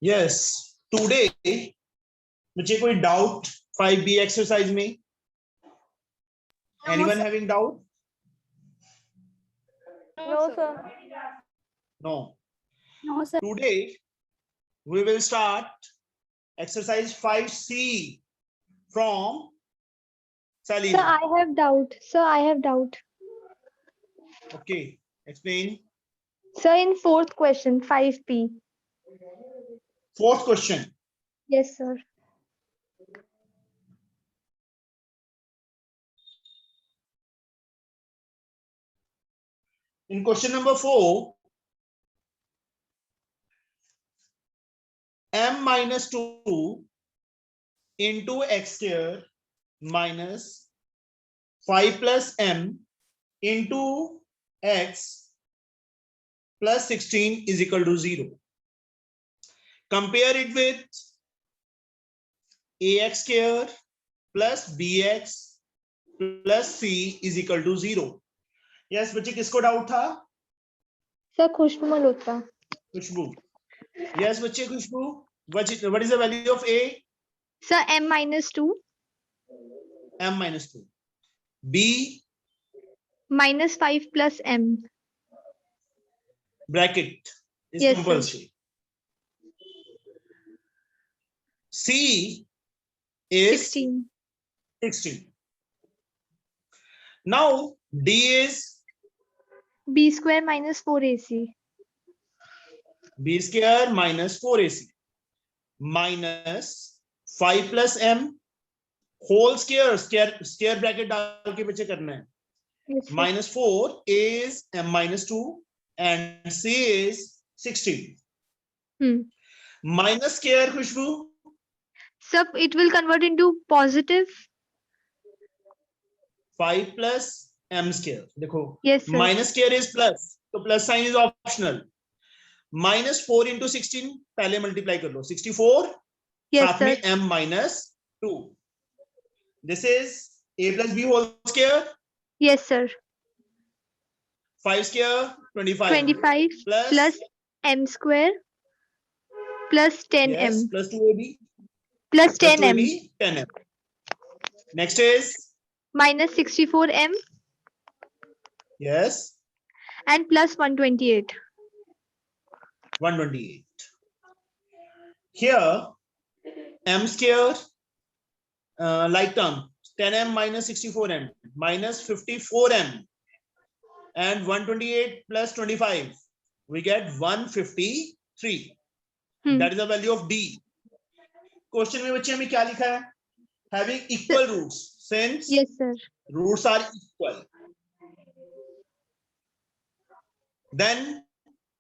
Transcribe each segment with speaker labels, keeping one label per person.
Speaker 1: Yes, today मुझे कोई doubt 5B exercise में? Anyone having doubt?
Speaker 2: No, sir.
Speaker 1: No.
Speaker 2: No, sir.
Speaker 1: Today we will start exercise 5C from
Speaker 2: Sir,
Speaker 1: Salina.
Speaker 2: I have doubt. Sir, I have doubt.
Speaker 1: Okay, explain.
Speaker 2: Sir, in fourth question, 5P.
Speaker 1: Fourth question.
Speaker 2: Yes, sir.
Speaker 1: In question number 4, m minus 2 into x square minus 5 plus m into x plus 16 is equal to 0. Compare it with ax square plus bx plus c is equal to 0. Yes, बच्चे किसको doubt था?
Speaker 2: Sir, Khushbu Malhotra.
Speaker 1: खुशबू. Yes, बच्चे खुशबू. What is the value of a?
Speaker 2: Sir, m minus 2.
Speaker 1: M minus 2. B
Speaker 2: Minus 5 plus m.
Speaker 1: bracket is
Speaker 2: Yes, sir.
Speaker 1: compulsory. C is
Speaker 2: 16.
Speaker 1: 16. Now D is
Speaker 2: B square minus 4ac.
Speaker 1: B square minus 4ac minus 5 plus m whole square bracket डाल के बच्चे करना है.
Speaker 2: Yes, sir.
Speaker 1: Minus 4 is m minus 2 and c is 16. Minus square, Khushboo?
Speaker 2: Sir, it will convert into positive.
Speaker 1: 5 plus m square. देखो.
Speaker 2: Yes, sir.
Speaker 1: Minus square is plus, तो plus sign is optional. Minus 4 into 16 पहले multiply कर लो. 64.
Speaker 2: Yes,
Speaker 1: साथ
Speaker 2: sir.
Speaker 1: में m minus 2. This is a plus b whole square.
Speaker 2: Yes, sir.
Speaker 1: 5 square 25.
Speaker 2: 25 plus m square plus 10m.
Speaker 1: Yes, plus 2ab.
Speaker 2: Plus
Speaker 1: Plus
Speaker 2: 10m.
Speaker 1: 2ab, 10m. Next is
Speaker 2: Minus 64m
Speaker 1: yes,
Speaker 2: and plus 128.
Speaker 1: 128. Here m square like term 10m minus 64m minus 54m and 128 plus 25 we get 153. That is the value of D. Question में बच्चे हमें क्या लिखा है? Having equal roots since
Speaker 2: Yes, sir.
Speaker 1: roots are equal. Then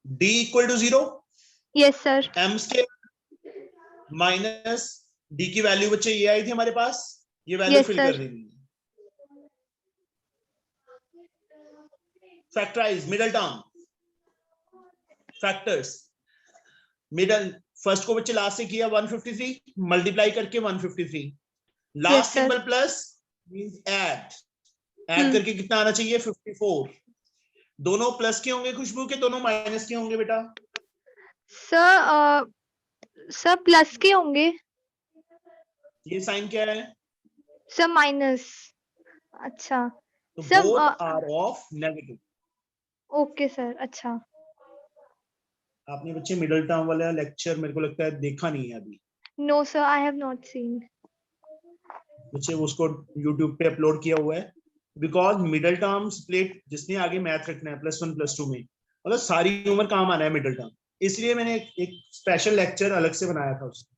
Speaker 1: D equal to 0.
Speaker 2: Yes, sir.
Speaker 1: M square minus D की value बच्चे ये आई थी हमारे पास. ये वैल्यू
Speaker 2: Yes,
Speaker 1: फिल
Speaker 2: sir.
Speaker 1: कर देनी है. Factorize middle term. Factors. Middle first को बच्चे लास्ट से किया 153 मल्टीप्लाई करके 153. Last
Speaker 2: Yes, sir.
Speaker 1: Symbol plus means add. Add करके कितना आना चाहिए? 54. दोनों प्लस के होंगे खुशबू के दोनों माइनस के होंगे बेटा?
Speaker 2: सर प्लस के होंगे.
Speaker 1: ये साइन क्या है?
Speaker 2: Sir minus. अच्छा.
Speaker 1: तो
Speaker 2: Sir,
Speaker 1: both are of negative.
Speaker 2: Okay sir. अच्छा.
Speaker 1: आपने बच्चे मिडिल टर्म वाला लेक्चर मेरे को लगता है देखा नहीं है अभी.
Speaker 2: No sir, I have not seen.
Speaker 1: बच्चे उसको YouTube पे अपलोड किया हुआ है. बिकॉज मिडिल टर्म स्प्लिट जिसने आगे मैथ रखना है +1 +2 में मतलब सारी उम्र काम आना है मिडिल टर्म. इसलिए मैंने एक स्पेशल लेक्चर अलग से बनाया था उसको.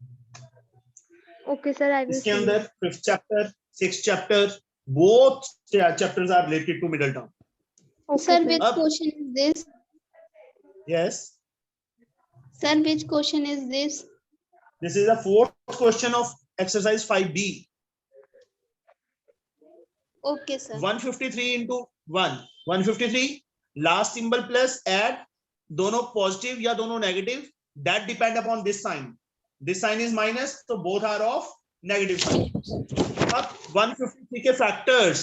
Speaker 2: Okay sir, I will.
Speaker 1: इसके अंदर 5th chapter 6th chapter both chapters are related to middle term.
Speaker 3: Sir, which question is this?
Speaker 1: Yes.
Speaker 3: Sir, which question is this?
Speaker 1: This is the fourth question of exercise 5B.
Speaker 3: Okay, sir.
Speaker 1: 153 into 1. 153 last symbol plus add दोनों positive या दोनों negative. That depend upon this sign. This sign is minus, so both are of negative sign. अब 153 के factors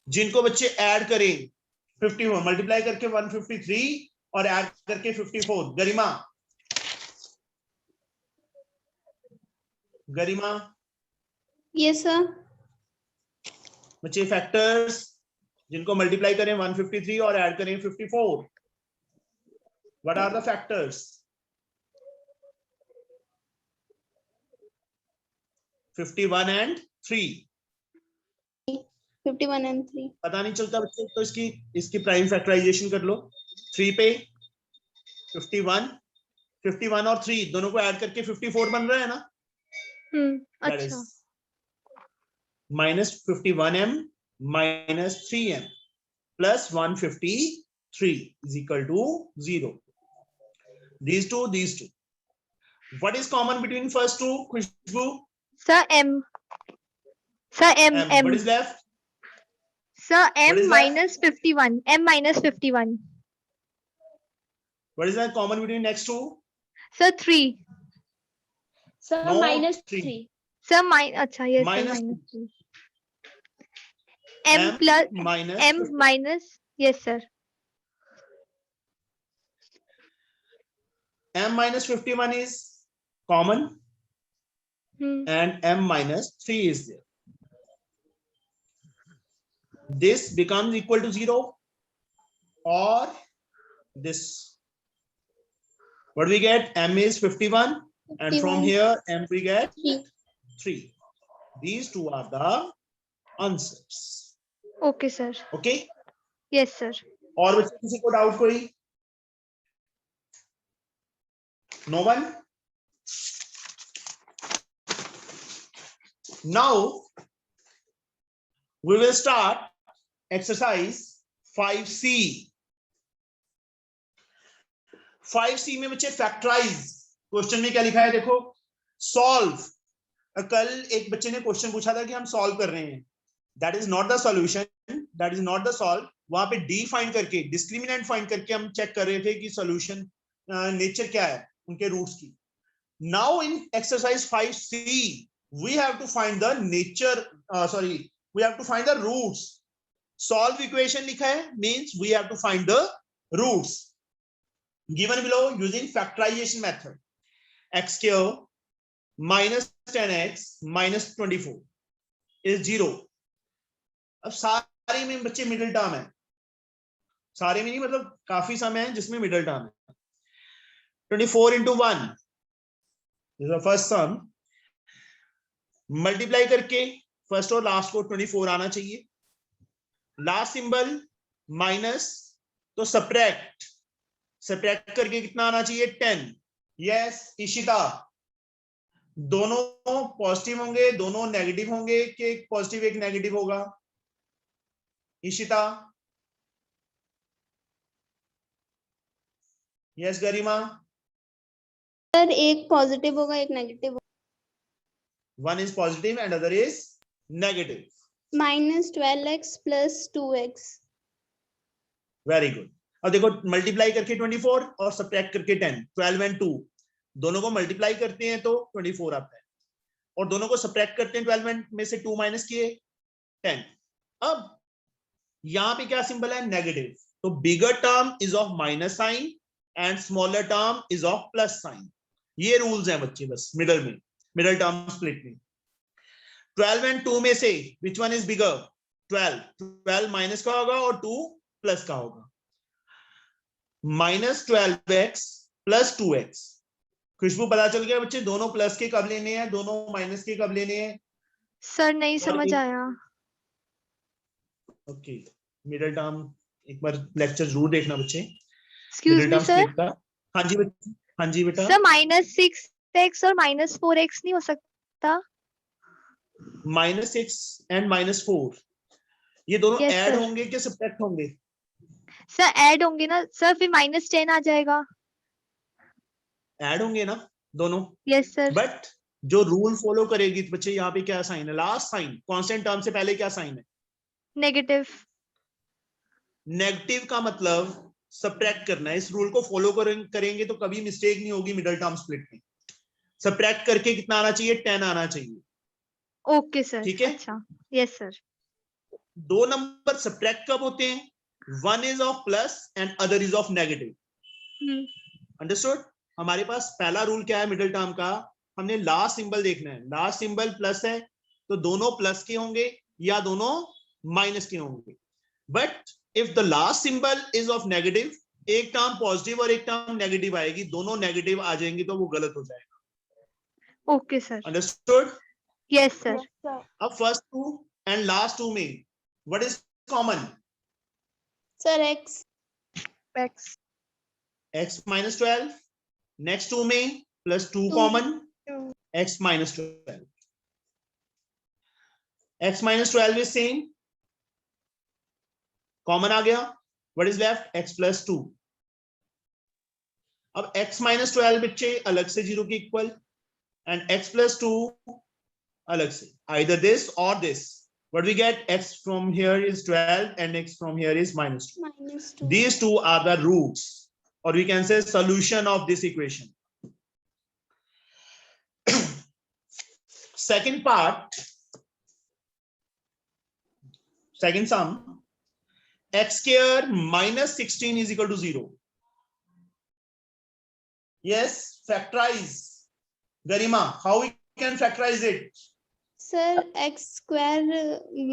Speaker 1: जिनको बच्चे add करें 51 multiply करके 153 और ऐड करके 54. Garima Garima,
Speaker 3: Yes, sir.
Speaker 1: बच्चे फैक्टर्स जिनको मल्टीप्लाई करें 153 और ऐड करें 54, what are the factors? 51 and 3.
Speaker 3: 51 and 3.
Speaker 1: पता नहीं चलता बच्चे, तो इसकी प्राइम फैक्टराइजेशन कर लो। 3 पे 51 और 3 दोनों को ऐड करके 54 बन रहा है ना।
Speaker 2: अच्छा।
Speaker 1: minus 51m minus 3m plus 153 is equal to 0. These two. What is common between first two, Khushbu?
Speaker 2: Sir, M. Sir, M.
Speaker 1: What is left?
Speaker 2: Sir,
Speaker 1: What
Speaker 2: M
Speaker 1: is
Speaker 2: minus 51. M minus 51.
Speaker 1: What is that common between next two?
Speaker 2: Sir, 3.
Speaker 3: Sir,
Speaker 1: No,
Speaker 3: minus
Speaker 1: 3.
Speaker 3: 3.
Speaker 2: Sir, अच्छा, yes,
Speaker 1: Minus
Speaker 2: sir, minus 3. M
Speaker 1: M
Speaker 2: plus
Speaker 1: minus
Speaker 2: M
Speaker 1: 50.
Speaker 2: minus, yes, sir.
Speaker 1: M minus 51 is common and M minus 3 is there. This becomes equal to 0 or this. What we get? M is 51 and from
Speaker 3: 51.
Speaker 1: here M we get
Speaker 3: 3.
Speaker 1: 3. These two are the answers.
Speaker 2: Okay, sir.
Speaker 1: Okay.
Speaker 2: Yes, sir.
Speaker 1: और बच्चे किसी को doubt कोई? No one? Now we will start exercise 5C. 5C में बच्चे factorise, question में क्या लिखा है देखो, सॉल्व। कल एक बच्चे ने क्वेश्चन पूछा था कि हम सॉल्व कर रहे हैं, that is not the solution, that is not the solve. वहां पे डी फाइंड करके, डिस्क्रिमिनेंट फाइंड करके हम चेक कर रहे थे कि सॉल्यूशन नेचर क्या है उनके रूट्स की। Now in exercise 5C we have to find the nature, we have to find the roots. Solve equation लिखा है means we have to find the roots given below using factorization method. X square minus 10x minus 24 is 0. अब सारे में बच्चे middle term है, सारे में नहीं मतलब काफी समय है जिसमें मिडिल टर्म है। 24 into 1 is the first sum. Multiply करके फर्स्ट और लास्ट को 24 आना चाहिए। लास्ट सिंबल माइनस, तो सब्ट्रैक्ट करके कितना आना चाहिए? 10। यस इशिता, दोनों पॉजिटिव होंगे, दोनों नेगेटिव होंगे कि एक पॉजिटिव एक नेगेटिव होगा? इशिता, यस गरिमा।
Speaker 3: सर एक पॉजिटिव होगा, एक negative.
Speaker 1: One is positive and other is negative.
Speaker 3: Minus 12x plus 2x.
Speaker 1: Very good. अब देखो मल्टीप्लाई करके 24 और सब्ट्रैक्ट करके 10, 12 and 2 दोनों को मल्टीप्लाई करते हैं तो 24 आता है, और दोनों को सब्ट्रैक्ट करते हैं 12 में से 2 माइनस किए 10। अब यहां पे क्या सिंबल है? नेगेटिव, तो bigger term is of minus sign and smaller term is of plus sign. ये रूल्स हैं बच्चे, बस मिडल में, मिडल टर्म स्प्लिट में। 12 and 2 में से which one is bigger? 12 minus का होगा और 2 प्लस का होगा। Minus 12x plus 2x। खुशबू पता चल गया बच्चे दोनों प्लस के कब लेने हैं, दोनों माइनस के कब लेने हैं?
Speaker 2: सर नहीं समझ आया।
Speaker 1: ओके, मिडिल टर्म एक बार लेक्चर जरूर देखना बच्चे।
Speaker 2: एक्सक्यूज
Speaker 1: मिडिल
Speaker 2: मी
Speaker 1: टर्म
Speaker 2: सर।
Speaker 1: स्प्लिट का। हाँ जी बच्चे, हाँ जी बेटा।
Speaker 2: सर -6x और -4x नहीं हो सकता?
Speaker 1: -6 एंड -4 ये दोनों
Speaker 2: Yes,
Speaker 1: ऐड
Speaker 2: sir.
Speaker 1: होंगे कि सब्ट्रैक्ट होंगे?
Speaker 2: सर ऐड होंगे ना सर, फिर -10 आ जाएगा।
Speaker 1: ऐड होंगे ना दोनों।
Speaker 2: Yes sir.
Speaker 1: बट जो रूल फॉलो करेगी बच्चे, यहाँ पे क्या साइन है? लास्ट साइन, कांस्टेंट टर्म से पहले क्या साइन है?
Speaker 2: नेगेटिव।
Speaker 1: नेगेटिव का मतलब सब्ट्रैक्ट करना है। इस रूल को फॉलो करेंगे तो कभी मिस्टेक नहीं होगी मिडिल टर्म स्प्लिट में। सब्ट्रैक्ट करके कितना आना चाहिए? 10 आना चाहिए।
Speaker 2: Okay sir.
Speaker 1: ठीक है?
Speaker 2: अच्छा यस सर।
Speaker 1: दो नंबर सब्ट्रैक्ट कब होते हैं? One is of plus and other is of negative. Understood? हमारे पास पहला रूल क्या है मिडिल टर्म का? हमने लास्ट सिंबल देखना है। लास्ट सिंबल प्लस है तो दोनों प्लस के होंगे या दोनों माइनस के होंगे। But if the last symbol is of negative, एक टर्म पॉजिटिव और एक टर्म नेगेटिव आएगी, दोनों नेगेटिव आ जाएंगी तो वो गलत हो जाएगा।
Speaker 2: Okay, sir.
Speaker 1: Understood?
Speaker 2: Yes, sir.
Speaker 1: अब first two and last two में what is common?
Speaker 3: Sir x.
Speaker 2: X.
Speaker 1: x minus 12, next two में plus 2
Speaker 3: Two.
Speaker 1: Common, x minus 12. x minus 12 is same, common आ गया. What is left? x plus 2. अब x minus 12 बच्चे अलग से 0 के equal and x plus 2 अलग से, either this or this. What we get? X from here is 12 and x from here is minus 2.
Speaker 3: Minus 2.
Speaker 1: These two are the roots, or we can say solution of this equation. Second part, second sum, x square minus 16 is equal to 0. Yes, factorize. Garima, how we can factorize it?
Speaker 3: Sir x square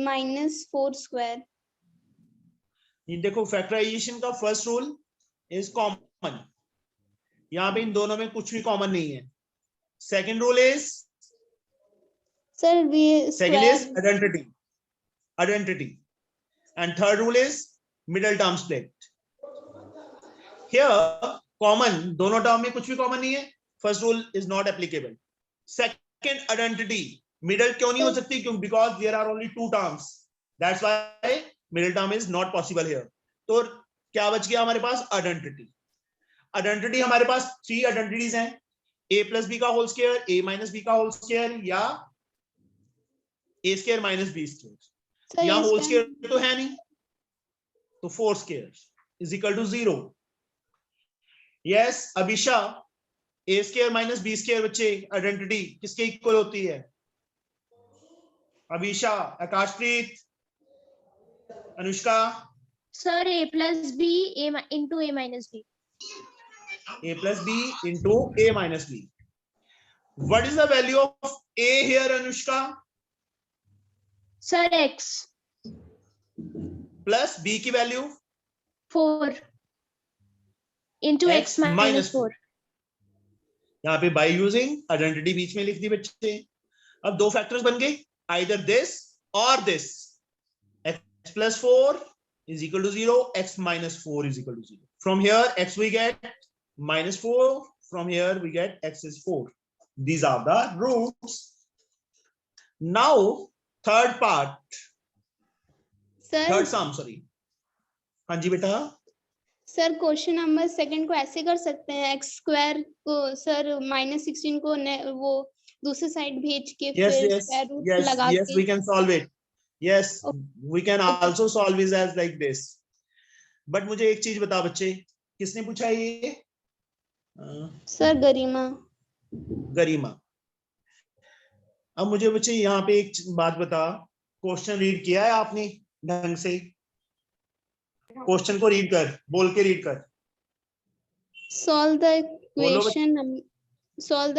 Speaker 3: minus 4 square.
Speaker 1: ये देखो, factorisation का first rule is common. यहाँ पे इन दोनों में कुछ भी common नहीं है. Second rule is,
Speaker 3: sir B
Speaker 1: second is
Speaker 3: square.
Speaker 1: identity, and third rule is middle term split. Here common, दोनों टर्म में कुछ भी कॉमन नहीं है, first rule is not applicable. Second, identity, middle क्यों नहीं हो सकती? क्यों? Because there are only two terms, that's why middle term is not possible here. तो क्या बच गया हमारे पास? identity हमारे पास 3 identities हैं, a plus b का whole square, a minus b का होल स्क्वायर, या a square minus b square.
Speaker 3: Sir
Speaker 1: यहाँ होल
Speaker 3: इसका
Speaker 1: स्क्वायर तो है नहीं, तो 4 square is equal to 0. Yes Abhisha, a square minus b square बच्चे आइडेंटिटी किसके इक्वल होती है? Abhisha, Akashpreet, Anushka.
Speaker 4: Sir a plus b into a minus b.
Speaker 1: a plus b into a minus b. What is the value of a here, Anushka?
Speaker 4: Sir x
Speaker 1: Plus b की value
Speaker 4: 4 into x minus 4.
Speaker 1: यहाँ पे by using identity बीच में लिख दी बच्चे. अब दो factors बन गए, either this or this. x plus 4 is equal to 0, x minus 4 is equal to 0. From here x we get minus 4, from here we get x is 4. These are the roots. Now third part, third
Speaker 3: sir
Speaker 1: sum, sorry. हाँ जी बेटा.
Speaker 3: Sir question number second को ऐसे कर सकते हैं, x square को sir minus 16 को वो दूसरी साइड भेज के
Speaker 1: Yes,
Speaker 3: फिर
Speaker 1: yes,
Speaker 3: स्क्वायर रूट
Speaker 1: yes,
Speaker 3: लगा
Speaker 1: yes,
Speaker 3: के.
Speaker 1: we can solve it. Yes, we can also solve it as like this. But मुझे एक चीज बता बच्चे, किसने पूछा ये?
Speaker 3: सर गरिमा.
Speaker 1: गरिमा. अब मुझे बच्चे यहाँ पे एक बात बता, क्वेश्चन रीड किया है आपने ढंग से? क्वेश्चन को रीड कर, बोल के रीड कर.
Speaker 3: सॉल्व द
Speaker 1: बोलो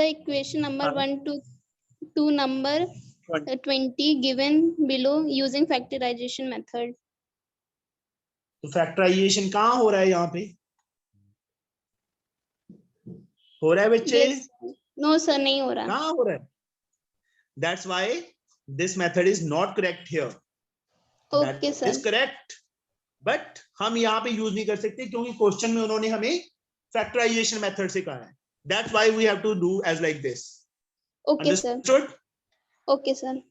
Speaker 3: इक्वेशन नंबर
Speaker 1: हाँ.
Speaker 3: 1 to number 20 given below using factorization method.
Speaker 1: तो फैक्टराइजेशन कहाँ हो रहा है? यहाँ पे हो रहा है बच्चे?
Speaker 3: नो सर नहीं हो रहा.
Speaker 1: कहाँ हो रहा है? That's why this method is not correct here.
Speaker 3: Okay
Speaker 1: That
Speaker 3: sir.
Speaker 1: is correct, but हम यहाँ पे यूज नहीं कर सकते क्योंकि क्वेश्चन में उन्होंने हमें फैक्टराइजेशन मेथड से कहा है. That's why we have to do as like this.
Speaker 3: Okay sir.
Speaker 1: Understood?
Speaker 3: Okay sir.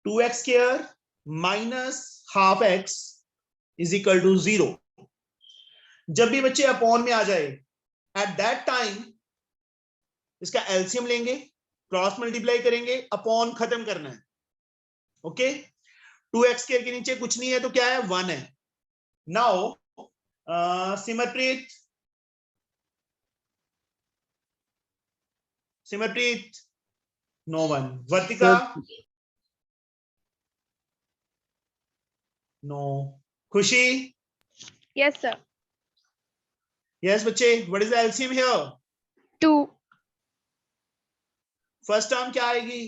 Speaker 1: 2x square minus half x is equal to 0. जब भी बच्चे अपॉन में आ जाए, at that time इसका एलसीएम लेंगे, क्रॉस मल्टीप्लाई करेंगे, अपॉन खत्म करना है. ओके, 2x स्क्वायर के नीचे कुछ नहीं है तो क्या है? 1 है. Now Simarpreet, no one. Vartika, no. Khushi,
Speaker 2: Yes, sir.
Speaker 1: Yes बच्चे. What is the LCM here?
Speaker 2: 2
Speaker 1: first term क्या आएगी?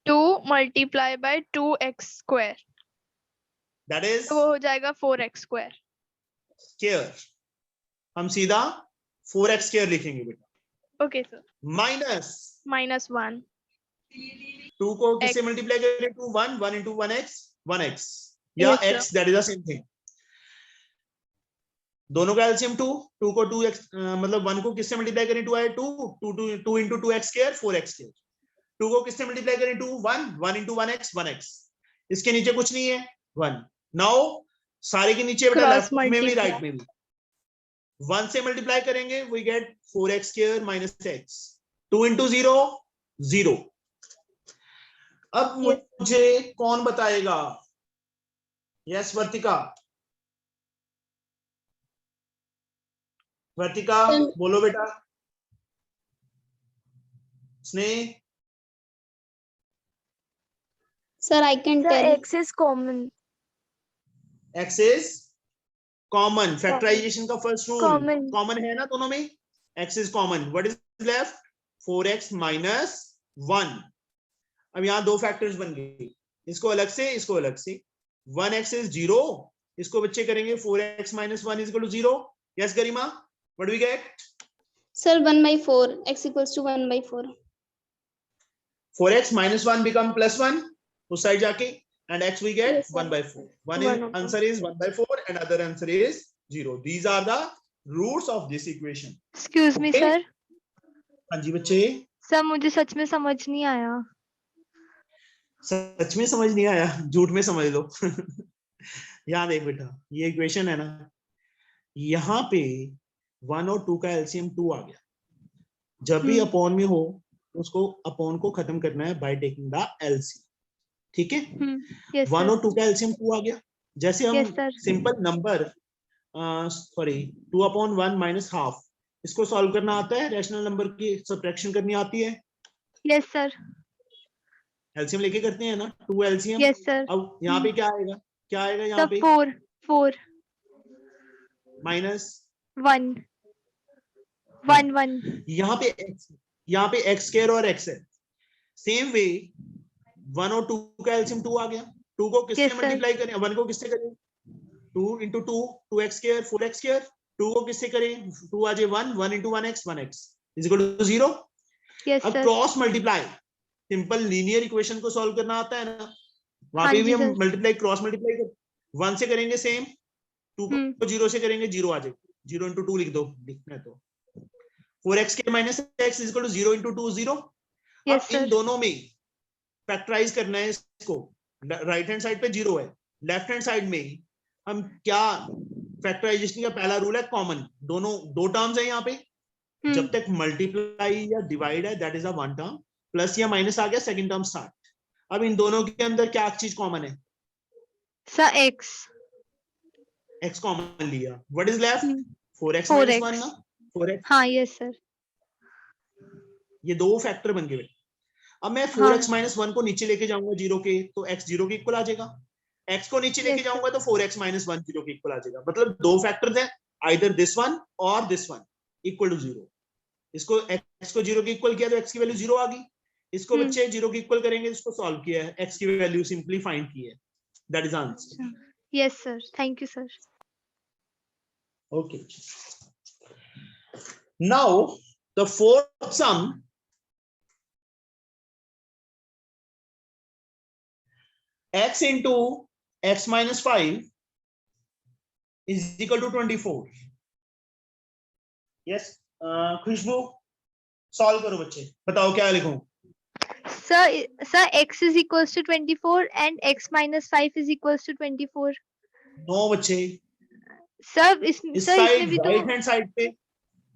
Speaker 2: 2 multiply by 2x square,
Speaker 1: that is
Speaker 2: तो वो हो जाएगा 4x स्क्वायर।
Speaker 1: स्क्वायर, हम सीधा 4x स्क्वायर लिखेंगे बेटा।
Speaker 2: Okay sir.
Speaker 1: माइनस
Speaker 2: -1
Speaker 1: 2 को किससे
Speaker 2: X.
Speaker 1: मल्टीप्लाई करें? 2 1 1 into 1x या
Speaker 2: Yes, sir.
Speaker 1: x, that is the same thing. दोनों का एलसीएम 2, 2 को 2x मतलब 1 को किससे मल्टीप्लाई करें? 2 आए 2 2 into 2x square 4x square. 2 को किससे मल्टीप्लाई करें? 2 1 1 into 1x। इसके नीचे कुछ नहीं है 1। नाउ सारे के नीचे बेटा
Speaker 2: Cross
Speaker 1: लेफ्ट में भी
Speaker 2: multiply.
Speaker 1: राइट में भी 1 से मल्टीप्लाई करेंगे, we get 4x square minus x। 2 into 0 0। अब मुझे कौन बताएगा? यस वर्तिका, वर्तिका बोलो बेटा। स्नेह,
Speaker 3: Sir, I can
Speaker 5: Sir,
Speaker 3: tell.
Speaker 5: X is common.
Speaker 1: x is common. Factorisation का फर्स्ट रूल
Speaker 5: Common.
Speaker 1: कॉमन है ना दोनों में, x is common. What is left? 4x minus 1। अब यहाँ दो फैक्टर्स बन गए, इसको अलग से, इसको अलग से। 1x is 0, इसको बच्चे करेंगे 4x minus 1 is equal to 0। Yes Garima, what we get?
Speaker 3: Sir, 1/4. X equals to 1/4.
Speaker 1: 4x minus 1 become plus 1 उस साइड जाके, and x we get
Speaker 3: Yes, sir.
Speaker 1: 1/4। One
Speaker 2: One over.
Speaker 1: answer is 1/4 and other answer is 0. These are the roots of this equation.
Speaker 2: Excuse me
Speaker 1: Okay.
Speaker 2: Sir.
Speaker 1: हाँ जी बच्चे,
Speaker 2: sir मुझे सच में समझ नहीं आया।
Speaker 1: सच में समझ नहीं आया, झूठ में समझ लो। यहाँ देख बेटा, ये इक्वेशन है ना, यहाँ पे 1 और 2 का एलसीएम 2 आ गया। जब भी अपॉन में हो उसको अपॉन को खत्म करना है बाय टेकिंग द एलसीएम, ठीक है?
Speaker 2: Yes
Speaker 1: 1
Speaker 2: sir.
Speaker 1: और 2 का एलसीएम 2 आ गया। जैसे हम
Speaker 2: Yes, sir.
Speaker 1: Simple number sorry 2/1 minus half, इसको सॉल्व करना आता है, रैशनल नंबर की सब्ट्रैक्शन करनी आती है,
Speaker 2: यस सर।
Speaker 1: एलसीएम लेके करते हैं ना, 2 एलसीएम।
Speaker 2: Yes sir.
Speaker 1: अब यहाँ पे क्या आएगा? क्या आएगा यहाँ
Speaker 2: सर
Speaker 1: पे?
Speaker 2: 4
Speaker 1: माइनस
Speaker 2: 1 1 1।
Speaker 1: यहाँ पे x स्क्वायर और x है। सेम वे 1 और 2 का एलसीएम 2 आ गया। 2 को किससे
Speaker 2: Yes, sir.
Speaker 1: मल्टीप्लाई करें? 1 को किससे करें? 2 into 2 2x square 4x square. 2 को किससे करें? 2 आ जाए 1 1 into 1x is equal to 0।
Speaker 2: Yes
Speaker 1: अब
Speaker 2: sir.
Speaker 1: Cross multiply, simple linear equation को सॉल्व करना आता है ना, वहां
Speaker 2: हाँ
Speaker 1: पे भी
Speaker 2: जी,
Speaker 1: हम
Speaker 2: सर।
Speaker 1: मल्टीप्लाई क्रॉस मल्टीप्लाई कर 1 से करेंगे सेम, 2 को 0 से करेंगे 0 आ जाएगा। 0 into 2 लिख दो, लिखना है तो 4x के minus x is equal to 0 into 2 0।
Speaker 2: Yes
Speaker 1: अब इन
Speaker 2: सर।
Speaker 1: दोनों में फैक्टराइज करना है इसको। राइट हैंड साइड पे 0 है, लेफ्ट हैंड साइड में हम क्या, फैक्टराइजेशन का पहला रूल है कॉमन। दोनों दो टर्म्स है यहाँ पे, जब तक मल्टीप्लाई या डिवाइड है that is a one term, plus या माइनस आ गया सेकंड टर्म स्टार्ट। अब इन दोनों के अंदर क्या चीज कॉमन है?
Speaker 2: सर x
Speaker 1: कॉमन लिया, what is left? 4x
Speaker 2: 4x।
Speaker 1: 1 ना, 4x।
Speaker 2: हाँ यस सर।
Speaker 1: ये दो फैक्टर बन गए। अब मैं 4x 1 को नीचे लेके जाऊंगा 0 के, तो x 0 के इक्वल आ जाएगा। x को नीचे लेके
Speaker 2: Yes,
Speaker 1: जाऊंगा तो 4x 1 0 के इक्वल आ जाएगा। मतलब दो फैक्टर्स हैं, आइदर दिस वन और दिस वन इक्वल टू 0। इसको x को 0 के इक्वल किया तो x की वैल्यू 0 आ गई। इसको बच्चे 0 के इक्वल करेंगे, इसको सॉल्व किया है, x की वैल्यू सिंपली फाइंड की है, that is answer.
Speaker 2: Yes sir, thank you sir.
Speaker 1: Okay. Now the fourth sum, x into x minus 5 is equal to 24. Yes, Khushbu solve करो बच्चे, बताओ क्या लिखूं?
Speaker 2: Sir x is equals to 24 and x minus 5 is equals to 24.
Speaker 1: No बच्चे,
Speaker 2: sir
Speaker 1: इस
Speaker 2: इसमें
Speaker 1: side
Speaker 2: भी तो
Speaker 1: राइट हैंड साइड पे,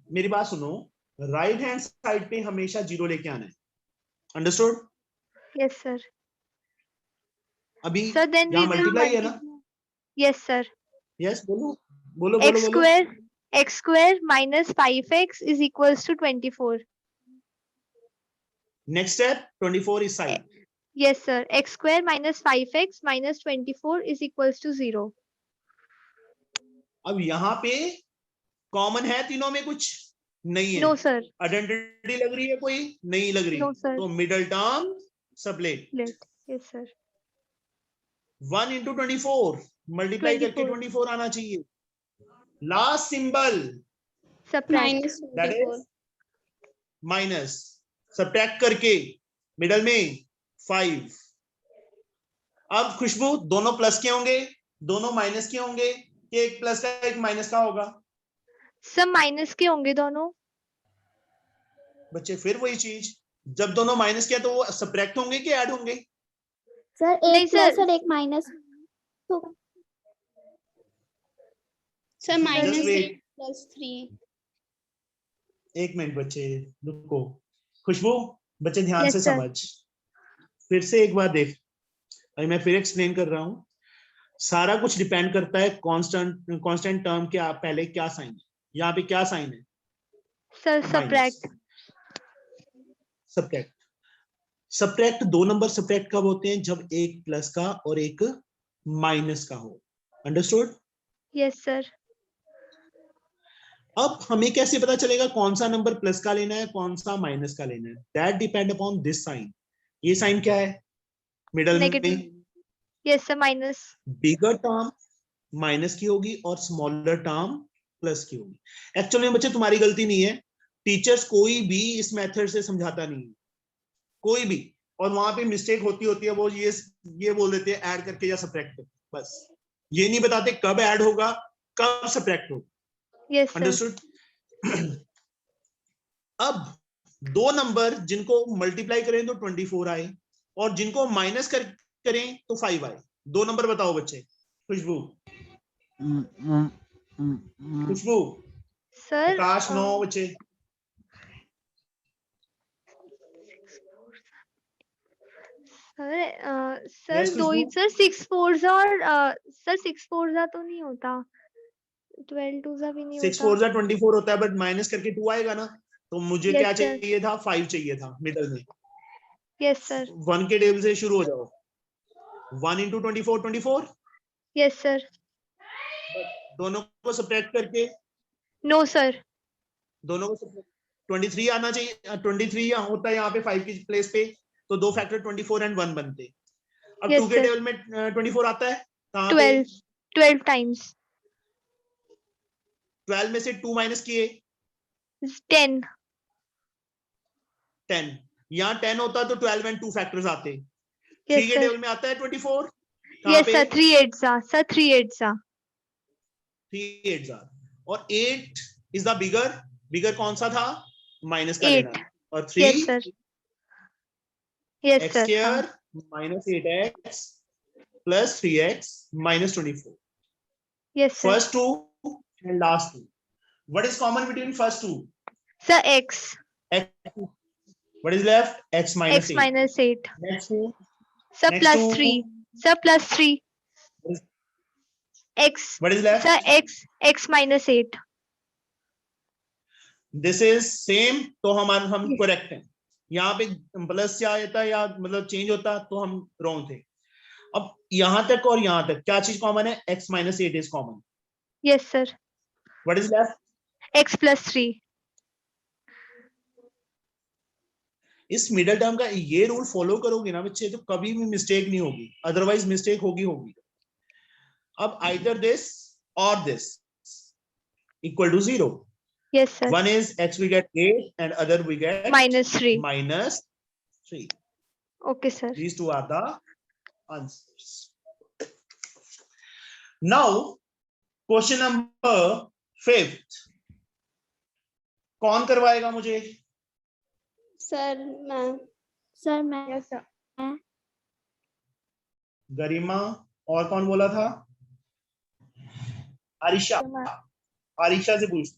Speaker 1: मेरी बात सुनो, राइट हैंड साइड पे हमेशा 0 लेके आना है, अंडरस्टूड?
Speaker 2: Yes sir.
Speaker 1: अभी
Speaker 2: सर देन वी
Speaker 1: यहाँ
Speaker 2: विल
Speaker 1: मल्टीप्लाई है ना?
Speaker 2: Yes sir.
Speaker 1: यस बोलो बोलो बोलो
Speaker 2: x square minus 5x is equals to 24.
Speaker 1: Next step 24 इस side.
Speaker 2: Yes sir, x square minus 5x minus 24 is equals to 0.
Speaker 1: अब यहाँ पे कॉमन है तीनों में कुछ, नहीं है।
Speaker 2: नो सर,
Speaker 1: आइडेंटिटी लग रही है कोई? नहीं लग रही।
Speaker 2: नो सर,
Speaker 1: तो मिडल टर्म सबलेट।
Speaker 2: लेट, यस सर,
Speaker 1: 1 into 24 मल्टीप्लाई करके
Speaker 2: 24,
Speaker 1: 24 आना चाहिए। Last symbol
Speaker 2: subtract,
Speaker 1: that
Speaker 3: -24
Speaker 1: is minus, subtract करके मिडल में 5। अब खुशबू दोनों प्लस के होंगे, दोनों माइनस के होंगे, कि एक प्लस का एक माइनस का होगा?
Speaker 2: सब माइनस के होंगे दोनों।
Speaker 1: बच्चे फिर वही चीज, जब दोनों माइनस के हैं तो वो सब्ट्रैक्ट होंगे कि ऐड होंगे?
Speaker 4: सर
Speaker 2: नहीं
Speaker 4: एक प्लस
Speaker 2: सर,
Speaker 4: और एक माइनस होगा।
Speaker 3: Sir
Speaker 1: Just wait.
Speaker 3: -8 + 3
Speaker 1: एक मिनट बच्चे रुको। खुशबू बच्चे ध्यान
Speaker 2: यस
Speaker 1: से
Speaker 2: सर,
Speaker 1: समझ, फिर से एक बार देख, अभी मैं फिर एक्सप्लेन कर रहा हूँ। सारा कुछ डिपेंड करता है कांस्टेंट टर्म के आप पहले क्या साइन है। यहाँ पे क्या साइन है?
Speaker 2: Sir
Speaker 1: minus.
Speaker 2: Subtract,
Speaker 1: subtract. Subtract, दो नंबर सब्ट्रैक्ट कब होते हैं? जब एक प्लस का और एक माइनस का हो। अंडरस्टूड?
Speaker 2: यस सर,
Speaker 1: अब हमें कैसे पता चलेगा कौन सा नंबर प्लस का लेना है, कौन सा माइनस का लेना है? That depend upon this sign. ये साइन क्या है मिडल
Speaker 2: नेगेटिव,
Speaker 1: में?
Speaker 2: Yes sir, minus,
Speaker 1: bigger term minus की होगी और स्मॉलर टर्म प्लस की होगी। एक्चुअली बच्चे तुम्हारी गलती नहीं है, टीचर्स कोई भी इस मेथड से समझाता नहीं है, कोई भी। और वहां पे मिस्टेक होती है, वो ये बोल देते हैं ऐड करके या सब्ट्रैक्ट करके, बस ये नहीं बताते कब ऐड होगा कब सब्ट्रैक्ट होगा।
Speaker 2: Yes sir,
Speaker 1: understood? अब दो नंबर जिनको मल्टीप्लाई करें तो 24 आए और जिनको माइनस करें तो 5 आए। दो नंबर बताओ बच्चे। खुशबू, खुशबू,
Speaker 2: सर,
Speaker 1: प्रकाश, 9 बच्चे।
Speaker 2: सर
Speaker 1: यस
Speaker 2: दो ही
Speaker 1: खुशबू,
Speaker 2: सर, 6 4 और सर 6 4 तो नहीं होता, 12 2 भी नहीं
Speaker 1: 6
Speaker 2: होता।
Speaker 1: 4 24 होता है, बट माइनस करके 2 आएगा ना। तो मुझे क्या
Speaker 2: यस सर,
Speaker 1: चाहिए था? 5 चाहिए था मिडल में।
Speaker 2: यस सर,
Speaker 1: 1 के टेबल से शुरू हो जाओ। 1 into 24 24,
Speaker 2: यस सर,
Speaker 1: दोनों को सब्ट्रैक्ट करके
Speaker 2: नो सर,
Speaker 1: दोनों को 23 आना चाहिए। 23 होता है यहाँ पे 5 की प्लेस पे, तो दो फैक्टर 24 एंड 1 बनते। अब 2
Speaker 2: यस
Speaker 1: के
Speaker 2: सर,
Speaker 1: टेबल में 24 आता है कहाँ पे?
Speaker 2: 12 टाइम्स,
Speaker 1: 12 में से 2 माइनस किए
Speaker 2: 10,
Speaker 1: 10। यहाँ 10 होता तो 12 एंड 2 फैक्टर्स आते। 3
Speaker 2: यस
Speaker 1: के
Speaker 2: सर,
Speaker 1: टेबल में आता है 24 कहाँ
Speaker 2: यस
Speaker 1: पे?
Speaker 2: सर, 3 8 सर, 3 8
Speaker 1: 3 8 और 8 इज द बिगर कौन सा था? माइनस का लेना
Speaker 2: 8,
Speaker 1: है। और
Speaker 2: yes
Speaker 1: 3
Speaker 2: sir, yes
Speaker 1: x
Speaker 2: sir, हाँ,
Speaker 1: square minus 8x plus 3x minus 24।
Speaker 2: Yes sir,
Speaker 1: First two and last two. What is common between first two?
Speaker 2: Sir x,
Speaker 1: X. What is left? X minus
Speaker 2: x
Speaker 1: 8.
Speaker 2: minus 8,
Speaker 1: Next two.
Speaker 2: Sir
Speaker 1: Next
Speaker 2: plus
Speaker 1: two.
Speaker 2: 3, sir plus 3, x,
Speaker 1: What is left?
Speaker 2: Sir x minus 8,
Speaker 1: This is same. तो हम correct हैं। यहाँ पे plus से आता या मतलब change होता तो हम रॉन्ग थे। अब यहां तक और यहां तक क्या चीज कॉमन है? x minus 8 is common.
Speaker 2: yes sir,
Speaker 1: What is left?
Speaker 2: x plus 3,
Speaker 1: इस मिडल टर्म का ये रूल फॉलो करोगे ना बच्चे तो कभी भी मिस्टेक नहीं होगी, अदरवाइज मिस्टेक होगी। अब either this or this equal to 0.
Speaker 2: yes sir,
Speaker 1: One is x we get 8 and other we get
Speaker 2: minus 3,
Speaker 1: minus 3.
Speaker 2: okay sir,
Speaker 1: These two are the answers. Now question number 5th. कौन करवाएगा मुझे?
Speaker 3: Sir मैं
Speaker 4: sir मैं
Speaker 2: yes sir,
Speaker 1: गरिमा और कौन बोला था? आरिशा। आरिशा से पूछ।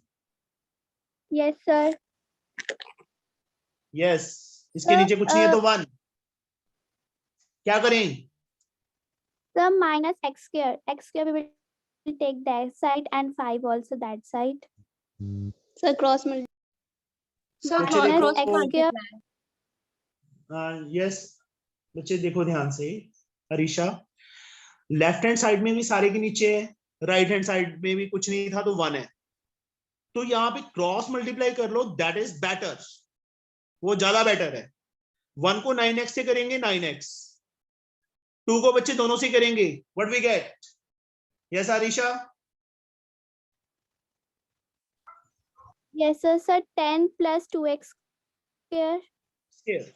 Speaker 4: यस सर
Speaker 1: यस, इसके नीचे कुछ नहीं है तो 1। क्या करें?
Speaker 4: Sir minus x square we will take that side and 5 also that side.
Speaker 3: Sir cross multi
Speaker 4: sir
Speaker 1: बच्चे देखो
Speaker 4: x square
Speaker 1: यस बच्चे देखो ध्यान से। अरीशा, लेफ्ट हैंड साइड में भी सारे के नीचे है, राइट हैंड साइड में भी कुछ नहीं था तो 1 है। तो यहाँ पे क्रॉस मल्टीप्लाई कर लो, दैट इज बेटर, वो ज्यादा बेटर है। 1 को 9x से करेंगे 9x, 2 को बच्चे दोनों से करेंगे, what we get? Yes Arisha?
Speaker 4: Yes, sir. 10 plus 2x square.
Speaker 1: Square.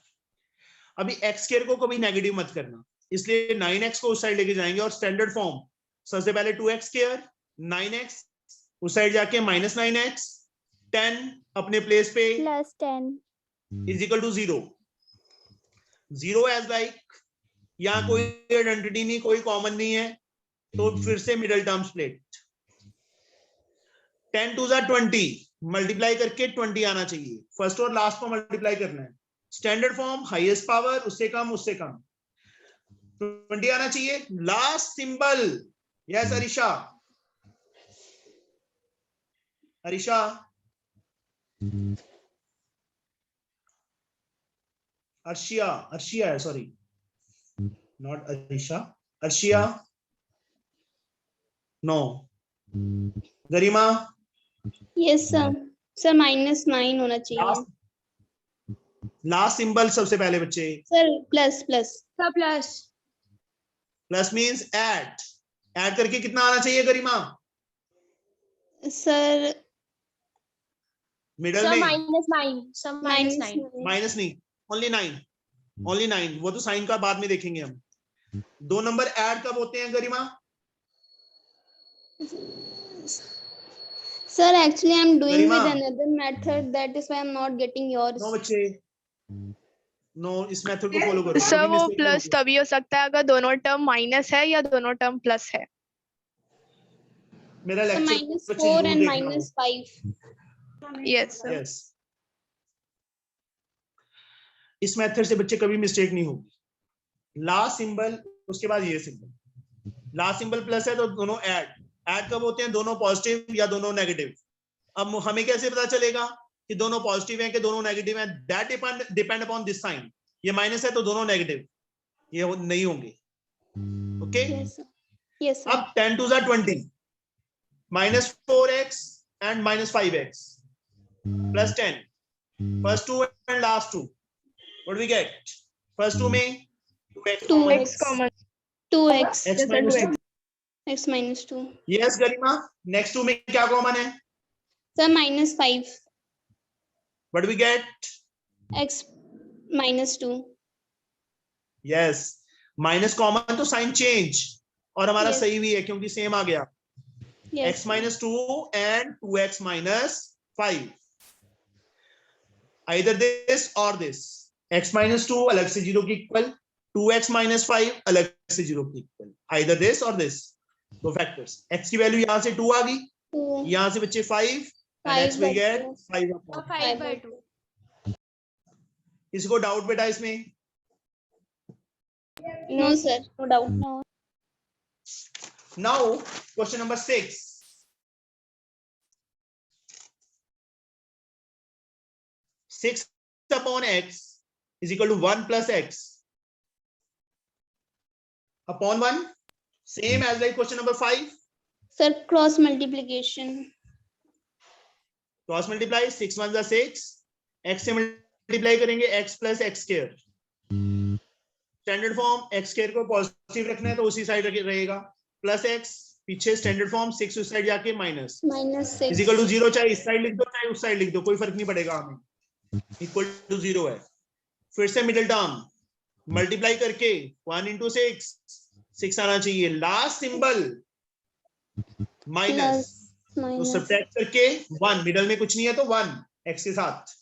Speaker 1: अभी x स्क्वायर को कभी नेगेटिव मत करना, इसलिए 9x को उस साइड लेके जाएंगे और स्टैंडर्ड फॉर्म सबसे पहले 2x स्क्वायर, 9x उस साइड जाके -9x, 10 अपने प्लेस पे
Speaker 4: Plus 10.
Speaker 1: Is equal to 0। 0 as like यहाँ कोई आइडेंटिटी नहीं, कोई कॉमन नहीं है, तो फिर से मिडिल टर्म स्प्लिट। 10 2 20, मल्टीप्लाई करके 20 आना चाहिए, फर्स्ट और लास्ट को मल्टीप्लाई करना है। स्टैंडर्ड फॉर्म हाईएस्ट पावर, उससे कम 20 आना चाहिए। Last symbol, yes Arisha? Arisha Arshia है, sorry, not Arisha, Arshia, no, Garima?
Speaker 3: Yes sir, sir -9 होना चाहिए
Speaker 1: लास्ट सिंबल सबसे पहले बच्चे,
Speaker 3: sir. Plus plus
Speaker 2: sir plus
Speaker 1: plus means add करके कितना आना चाहिए गरिमा?
Speaker 3: सर,
Speaker 1: मिडल में
Speaker 2: -9 सर
Speaker 3: -9
Speaker 1: माइनस नहीं, ओनली 9, वो तो साइन का बाद में देखेंगे हम। 2 नंबर ऐड कब होते हैं Garima?
Speaker 3: Sir actually I am doing
Speaker 1: Garima?
Speaker 3: With another method, that is why I am not getting yours.
Speaker 1: No बच्चे, नो, इस मेथड को फॉलो करो।
Speaker 5: सर
Speaker 1: कभी
Speaker 5: वो
Speaker 1: mistake नहीं
Speaker 5: प्लस
Speaker 1: होगी।
Speaker 5: तभी हो सकता है अगर दोनों टर्म माइनस है या दोनों टर्म प्लस है।
Speaker 1: मेरा
Speaker 3: So
Speaker 1: lecture
Speaker 3: -4 and -5.
Speaker 5: Yes sir.
Speaker 1: Yes, इस मेथड से बच्चे कभी मिस्टेक नहीं होगी। लास्ट सिंबल, उसके बाद ये सिंबल, लास्ट सिंबल प्लस है तो दोनों ऐड कब होते हैं? दोनों पॉजिटिव या दोनों नेगेटिव। अब हमें कैसे पता चलेगा कि दोनों पॉजिटिव हैं कि दोनों नेगेटिव हैं? That depend upon this sign. ये माइनस है तो दोनों नेगेटिव, ये नहीं होंगे। Okay,
Speaker 3: Yes sir. Yes sir.
Speaker 1: अब 10 2 20, -4x and -5x plus 10, first two and last two, what do we get? First two में 2x
Speaker 3: 2x
Speaker 5: common
Speaker 3: 2x
Speaker 1: x minus 2,
Speaker 3: x -2
Speaker 1: yes Garima? Next two में क्या common है?
Speaker 3: Sir -5
Speaker 1: what do we get?
Speaker 3: x -2
Speaker 1: yes, minus common तो sign change, और हमारा
Speaker 3: Yes.
Speaker 1: सही भी है क्योंकि सेम आ गया।
Speaker 3: yes
Speaker 1: x -2 and 2x -5, either this or this। x -2 अलग से 0 के इक्वल, 2x -5 अलग से 0 के equal, either this or this, दो फैक्टर्स। x की वैल्यू यहां से 2 आ गई,
Speaker 3: 2
Speaker 1: यहां से बच्चे 5, and x will get 5/2।
Speaker 2: 5/2
Speaker 1: किसी को डाउट बेटा इसमें?
Speaker 3: no sir, no doubt।
Speaker 4: No.
Speaker 1: Now question number 6, six upon x is equal to 1 plus x upon 1, same as like question number 5,
Speaker 3: sir cross multiplication।
Speaker 1: Cross multiply, 6 1 6, x से multiply करेंगे x plus x square। Standard form x square को positive रखना है तो उसी side रहेगा, plus x, पीछे standard form 6 उस साइड जाके माइनस,
Speaker 3: -6
Speaker 1: इज इक्वल टू 0, चाहे इस साइड लिख दो चाहे उस साइड लिख दो, कोई फर्क नहीं पड़ेगा हमें, इक्वल टू 0 है। फिर से मिडिल टर्म मल्टीप्लाई करके 1 into 6 आना चाहिए। लास्ट सिंबल माइनस, तो सब्ट्रैक्ट करके 1, मिडल में कुछ नहीं है तो 1 x के साथ,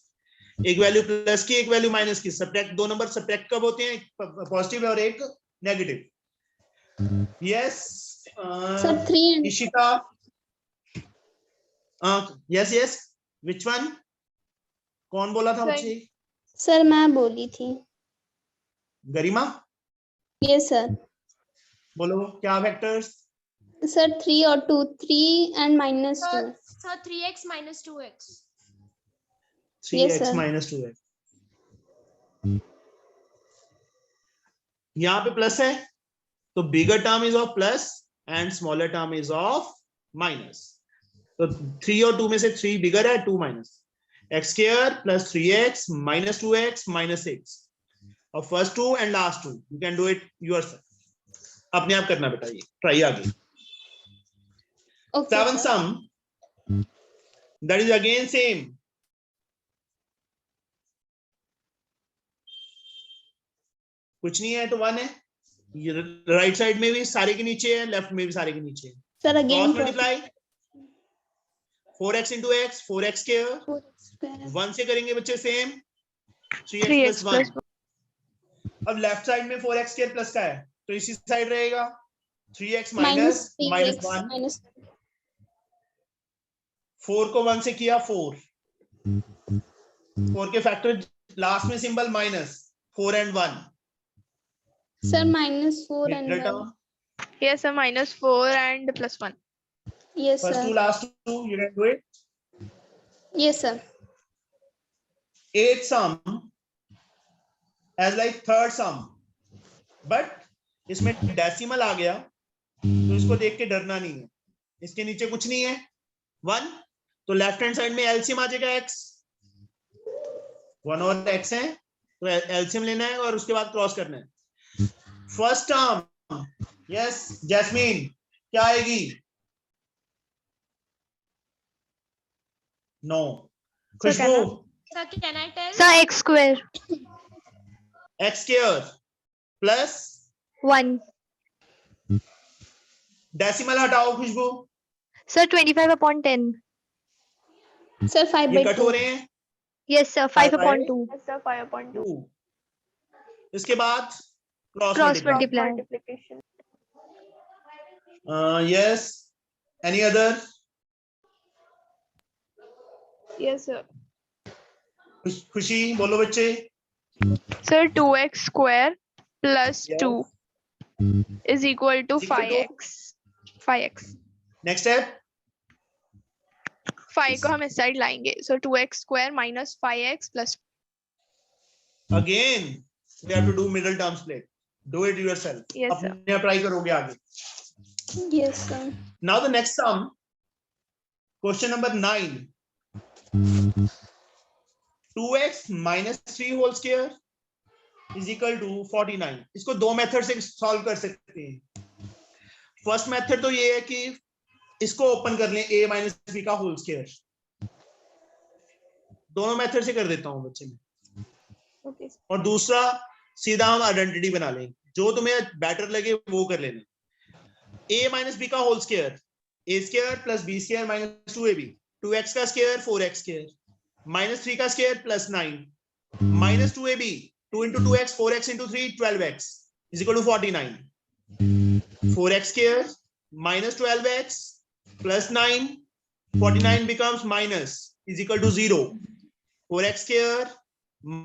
Speaker 1: एक वैल्यू प्लस की एक वैल्यू माइनस की, सब्ट्रैक्ट, दो नंबर सब्ट्रैक्ट कब होते हैं? एक पॉजिटिव और एक negative. Yes
Speaker 3: sir 3 and
Speaker 1: Ishika? Yes yes, which one? कौन बोला था बच्चे?
Speaker 3: सर मैं बोली थी।
Speaker 1: गरिमा
Speaker 3: यस सर।
Speaker 1: बोलो क्या वेक्टर्स?
Speaker 3: सर 3 और 2, 3 and -2।
Speaker 2: Sir 3x - 2x
Speaker 1: 3x
Speaker 3: sir.
Speaker 1: minus 2x, यहाँ पे प्लस है तो bigger term is of plus and smaller term is of minus. तो 3 और 2 में से 3 बिगर है, 2 minus x square plus 3x minus 2x minus 6 और first 2 and last 2 you can do it yourself, अपने आप करना बेटा, ये ट्राई आगे।
Speaker 3: Okay,
Speaker 1: seven
Speaker 3: sir.
Speaker 1: Sum that is again same, कुछ नहीं है तो 1 है, राइट साइड में भी सारे के नीचे है, लेफ्ट में भी सारे के नीचे है।
Speaker 3: Sir, again
Speaker 1: cross multiply 4x into x 4x square,
Speaker 3: 4x
Speaker 1: 1 से करेंगे बच्चे सेम 3x
Speaker 5: 3x
Speaker 1: plus 1। अब लेफ्ट साइड में 4x स्क्वायर प्लस का है तो इसी साइड रहेगा 3x माइनस माइनस 1,
Speaker 3: minus
Speaker 1: 4 को 1 से किया 4, 4 के फैक्टर लास्ट में symbol minus 4 and 1,
Speaker 3: sir minus 4 and
Speaker 1: middle
Speaker 3: 1.
Speaker 1: Term
Speaker 5: Yes, sir. -4 and +1.
Speaker 3: Yes,
Speaker 1: first
Speaker 3: sir.
Speaker 1: Two last two you can do it.
Speaker 3: Yes, sir.
Speaker 1: 8 sum as like third sum, but इसमें decimal आ गया तो इसको देख के डरना नहीं है, इसके नीचे कुछ नहीं है 1, तो लेफ्ट हैंड साइड में एलसीएम आ जाएगा x, 1 और x है तो एलसीएम लेना है और उसके बाद क्रॉस करना है। फर्स्ट टर्म यस जैस्मीन क्या आएगी? No Khushbu
Speaker 6: Sir, can I tell?
Speaker 2: Sir, x square
Speaker 1: x square plus
Speaker 2: 1.
Speaker 1: Decimal हटाओ खुशबू,
Speaker 2: Sir, 25/10.
Speaker 3: Sir, 5
Speaker 1: ये
Speaker 3: by
Speaker 1: कट हो
Speaker 3: 2.
Speaker 1: रहे हैं
Speaker 2: Yes, sir. 5/2.
Speaker 5: Yes, sir. 5/2.
Speaker 1: 2, इसके बाद cross
Speaker 2: Cross
Speaker 1: multiply.
Speaker 2: multiply.
Speaker 5: Multiplication.
Speaker 1: Yes any other?
Speaker 5: Yes, sir.
Speaker 1: खुशी बोलो बच्चे।
Speaker 5: Sir, 2x square plus
Speaker 1: Yes.
Speaker 5: 2 is equal to
Speaker 1: Is equal to?
Speaker 5: 5x. 5x.
Speaker 1: Next step
Speaker 5: 5 को हम इस साइड लाएंगे. So 2x square minus 5x plus
Speaker 1: again we have to do middle term split, do it yourself,
Speaker 5: Yes, sir.
Speaker 1: अपने try करोगे आगे।
Speaker 3: Yes, sir.
Speaker 1: Now the next sum, question number 9, 2x minus 3 whole square is equal to 49। इसको दो method से solve कर सकते हैं। First method तो ये है कि इसको ओपन कर लें a माइनस बी का होल स्क्वायर, दोनों मेथड से कर देता हूं बच्चे में।
Speaker 5: okay.
Speaker 1: और दूसरा सीधा हम आइडेंटिटी बना लें, जो तुम्हें बेटर लगे वो कर लेना। a माइनस बी का whole square a square plus b square minus 2ab, 2x का स्क्वायर 4x स्क्वायर माइनस 3 का square plus 9 minus 2ab, 2 into 2x 4x into 3 12x is equal to 49, 4x square minus 12x plus 9, 49 becomes minus is equal to 0, 4x square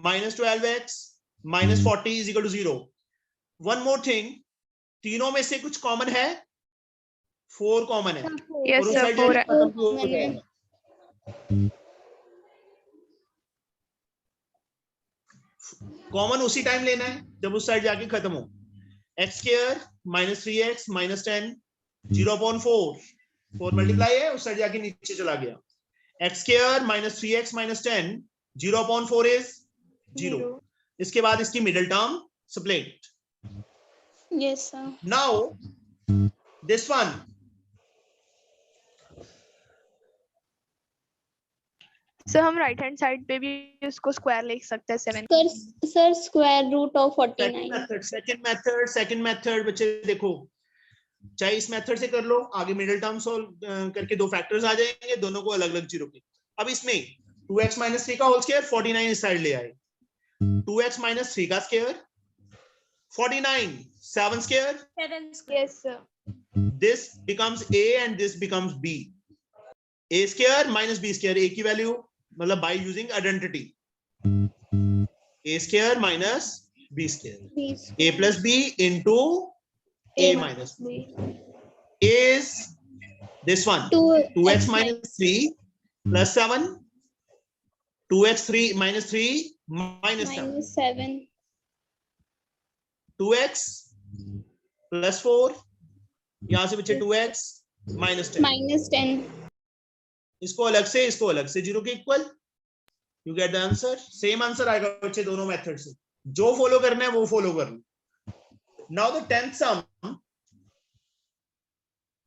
Speaker 1: minus 12x minus 40 is equal to 0. One more thing, तीनों में से कुछ common है? 4 common है
Speaker 5: Yes,
Speaker 1: और उस
Speaker 5: sir.
Speaker 1: Side
Speaker 5: 4 है.
Speaker 1: खत्म भी हो जाएगा। कॉमन उसी टाइम लेना है जब उस साइड जाके खत्म हो। x square minus 3x minus 10 0.4, 4 multiply है उस साइड जाके नीचे चला गया। x square minus 3x minus 10 0.4 is 0। इसके बाद इसकी middle term split.
Speaker 3: Yes, sir.
Speaker 1: Now this one,
Speaker 5: So हम राइट हैंड साइड पे भी उसको स्क्वायर लिख सकते हैं 7.
Speaker 3: Sir, square root of 49.
Speaker 1: Second method बच्चे देखो, चाहे इस मेथड से कर लो, आगे मिडिल टर्म सॉल्व करके दो फैक्टर्स आ जाएंगे, दोनों को अलग अलग जीरो के। अब इसमें 2x माइनस 3 का होल स्क्वायर 49 इस साइड ले आए, 2x माइनस 3 का square 49 7 square,
Speaker 6: 7 square.
Speaker 5: Yes, sir.
Speaker 1: this becomes a and this becomes b, a square minus b square, a की वैल्यू मतलब by using identity, a square minus b square,
Speaker 3: Please.
Speaker 1: a plus b into a minus b is this one, 2x minus 3 plus 7, 2x 3 minus 3 minus 7,
Speaker 3: Minus 7.
Speaker 1: 2x plus 4, यहाँ से बचे 2x minus 10,
Speaker 3: Minus 10.
Speaker 1: इसको अलग से, इसको अलग से, 0 के equal, you get the answer. Same answer आएगा बच्चे दोनों मेथड से, जो फॉलो करना है वो फॉलो कर लो। Now the 10th sum,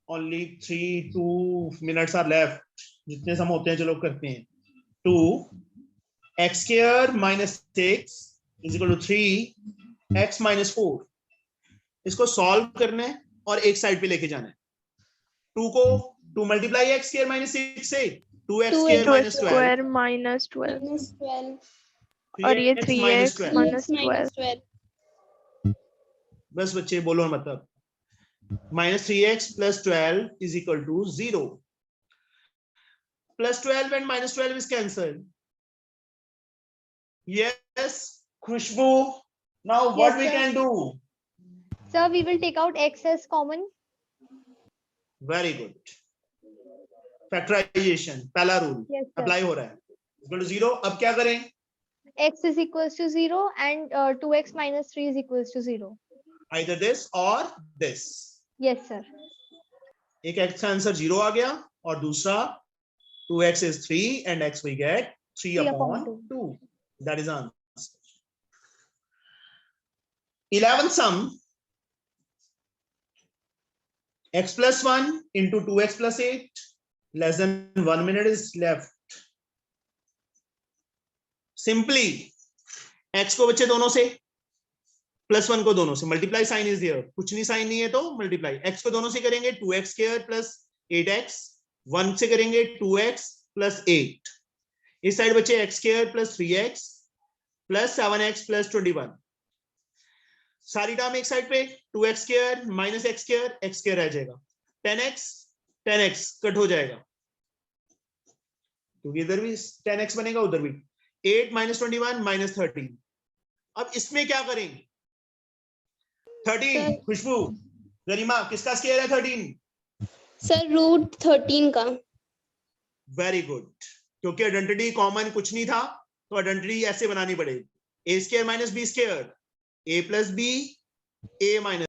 Speaker 1: only 2 minutes are left, जितने सम होते हैं चलो करते हैं। 2x square minus 6 is equal to 3x minus 4, इसको सॉल्व करना है और एक साइड पे लेके जाना है। 2 को 2 मल्टीप्लाई x square minus 6 से 2x square minus 12,
Speaker 5: square minus 12
Speaker 3: -12
Speaker 5: और ये
Speaker 1: 3x
Speaker 5: 3x
Speaker 1: -12।
Speaker 5: माइनस 12
Speaker 3: -12
Speaker 1: बस बच्चे बोलो मतलब, -3x plus 12 is equal to 0. Plus 12 and minus 12 is cancelled. Yes, Khushbu. Now what
Speaker 2: Yes,
Speaker 1: we
Speaker 2: sir.
Speaker 1: can do?
Speaker 2: Sir, we will take out x as common.
Speaker 1: Very good. Factorization, पहला rule
Speaker 2: Yes, sir.
Speaker 1: apply हो रहा है। Equal to 0. अब क्या करें?
Speaker 2: X is equals to 0 and 2x minus 3 is equals to 0.
Speaker 1: Either this or this.
Speaker 2: Yes, sir.
Speaker 1: एक x का answer 0 आ गया और दूसरा 2x is 3 and x we get 3
Speaker 2: 3
Speaker 1: upon
Speaker 2: upon
Speaker 1: 2. That is answer. 11th sum, x plus 1 into 2x plus 8, less than 1 minute is left. Simply x को बच्चे दोनों से, plus 1 को दोनों से, मल्टीप्लाई साइन इज देयर, कुछ नहीं साइन नहीं है तो मल्टीप्लाई। x को दोनों से करेंगे 2x स्क्वायर प्लस 8x, 1 से करेंगे 2x प्लस 8, इस साइड बच्चे x square plus 3x plus 7x plus 21, सारी टर्म एक साइड पे, 2x square minus x square, x square रह जाएगा, 10x कट हो जाएगा क्योंकि इधर भी 10x बनेगा उधर भी, 8 minus 21 minus 13। अब इसमें क्या करेंगे? 13, खुशबू, गरिमा, किसका स्क्वायर है 13?
Speaker 3: सर √13 का।
Speaker 1: वेरी गुड, क्योंकि आइडेंटिटी कॉमन कुछ नहीं था तो आइडेंटिटी ऐसे बनानी पड़ेगी, a square minus b square, a plus b, a minus